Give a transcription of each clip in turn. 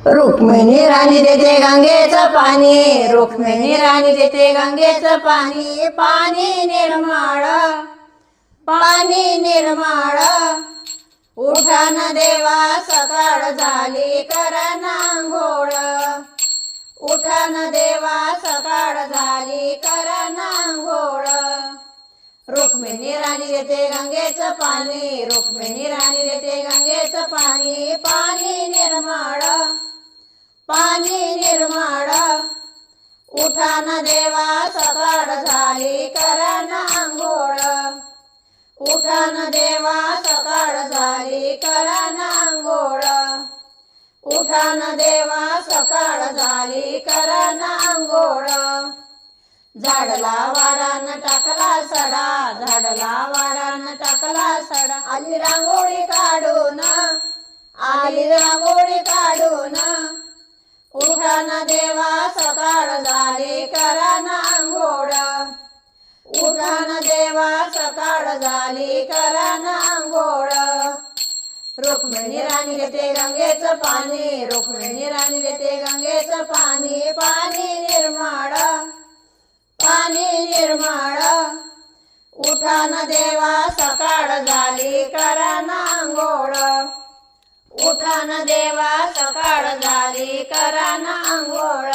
रुक्मिणी राणी देते गंगेचं पाणी, रुक्मिणी राणी देते गंगेचं पाणी, पाणी निर्मळ, पाणी निर्मळ. उठा न देवा सकाळ झाली करा अंघोळ, उठा न देवा सकाळ झाली करा अंघोळ. रुक्मिणी राणी देते गंगेचं पाणी, रुक्मिणी राणी देते गंगेचं पाणी, पाणी निर्मळ, पाणी निर्मळ. उठा न देवा सकाळ झाली करा अंघोळ, उठा न देवा सकाळ झाली करा अंघोळ, उठा न देवा सकाळ झाली करा अंघोळ. झाडला वाडान टाकला सडा, झाडला वाडान टाकला सडा. आली रांगोळी काढून, आली रांगोळी काढून. उठा न देवा सकाळ झाली करा अंघोळ, उठा न देवा सकाळ झाली करा अंघोळ. रुक्मिणी राणी देते गंगेचं पाणी, रुक्मिणी राणी देते गंगेचं पाणी, पाणी निर्मळ, पाणी निर्मळ. उठा न देवा सकाळ झाली करा अंघोळ, उठा न देवा सकाळ झाली करा अंघोळ.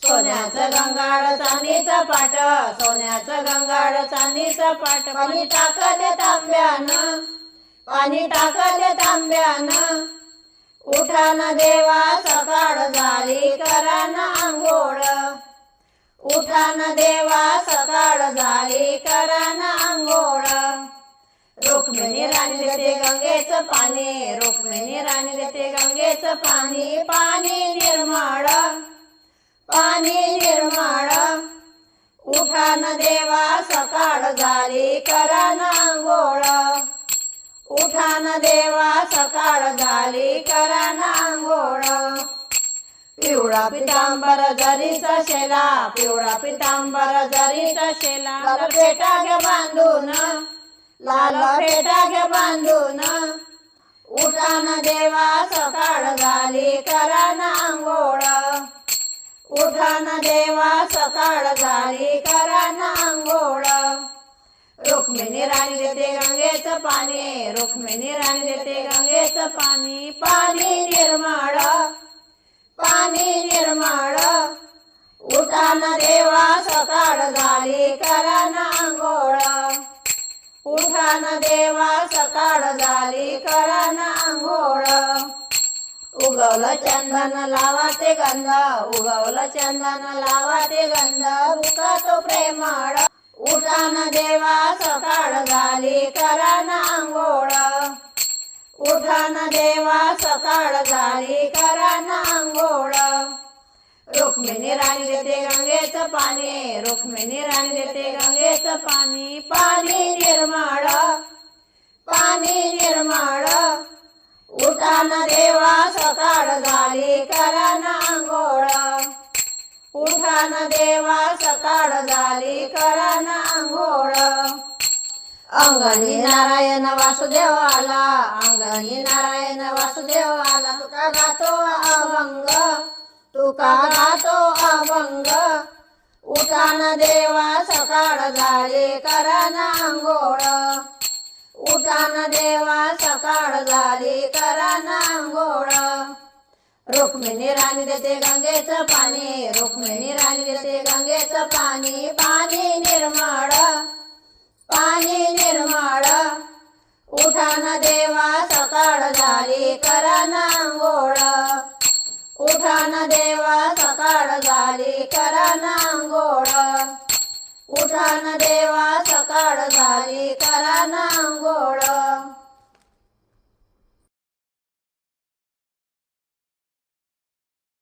सोन्याचं गंगाळ चांदीचं पाट, सोन्याचं गंगाळ चांदीचं पाट. पाणी टाकले तांब्यानं, पाणी टाकले तांब्यानं. उठा न देवा सकाळ झाली करा अंघोळ, उठा न देवा सकाळ झाली करा अंघोळ. रुक्मिणी राणी देते गंगेचं पाणी, रुक्मिणी राणी देते गंगेचं पाणी, पाणी निर्मळ, पाणी निर्मळ. उठा न देवा सकाळ झाली करा अंघोळ, उठा न देवा सकाळ झाली करा अंघोळ. पिवळा पितांबर जरीचा शेला, पिवळा पितांबर जरीचा शेला. लाल फेटा घ्या बांधून, लाल फेटा घ्या बांधून. उठा न देवा सकाळ झाली करा अंघोळ, उठा न देवा सकाळ झाली करा अंघोळ. रुक्मिणी राणी देते गंगेचं पाणी, रुक्मिणी राणी देते गंगेचं पाणी, पाणी निर्मळ, पाणी निर्मळ. उठा न देवा सकाळ झाली करा अंघोळ, उठा न देवा सकाळ झाली करा अंघोळ. उगवलं चंदन लावा ते गंध, उगवलं चंदन लावा ते गंध. रुका तो प्रेमळ, उठा न देवा सकाळ झाली करा अंघोळ, उठा न देवा सकाळ झाली करा अंघोळ. रुक्मिणी राणी देते गंगेचं पाणी, रुक्मिणी राणी देते गंगेचं पाणी, पाणी निर्मळ, पाणी निर्मळ. उठा न देवा सकाळ झाली करा अंघोळ, उठा न देवा सकाळ झाली करा अंघोळ. अंगणी नारायण वासुदेव आला, अंगणी नारायण वासुदेव आला. तुका गातो अभंग, तुका गातो अभंग. उठा न देवा सकाळ झाली करा अंघोळ, उठा न देवा सकाळ झाली करा अंघोळ. रुक्मिणी राणी देते गंगेचं पाणी, रुक्मिणी राणी देते गंगेचं पाणी, पाणी निर्मळ, पाणी निर्मळ. उठा न देवा सकाळ झाली करा अंघोळ, उठा न देवा सकाळ झाली करा अंघोळ, उठा न देवा सकाळ झाली करा अंघोळ.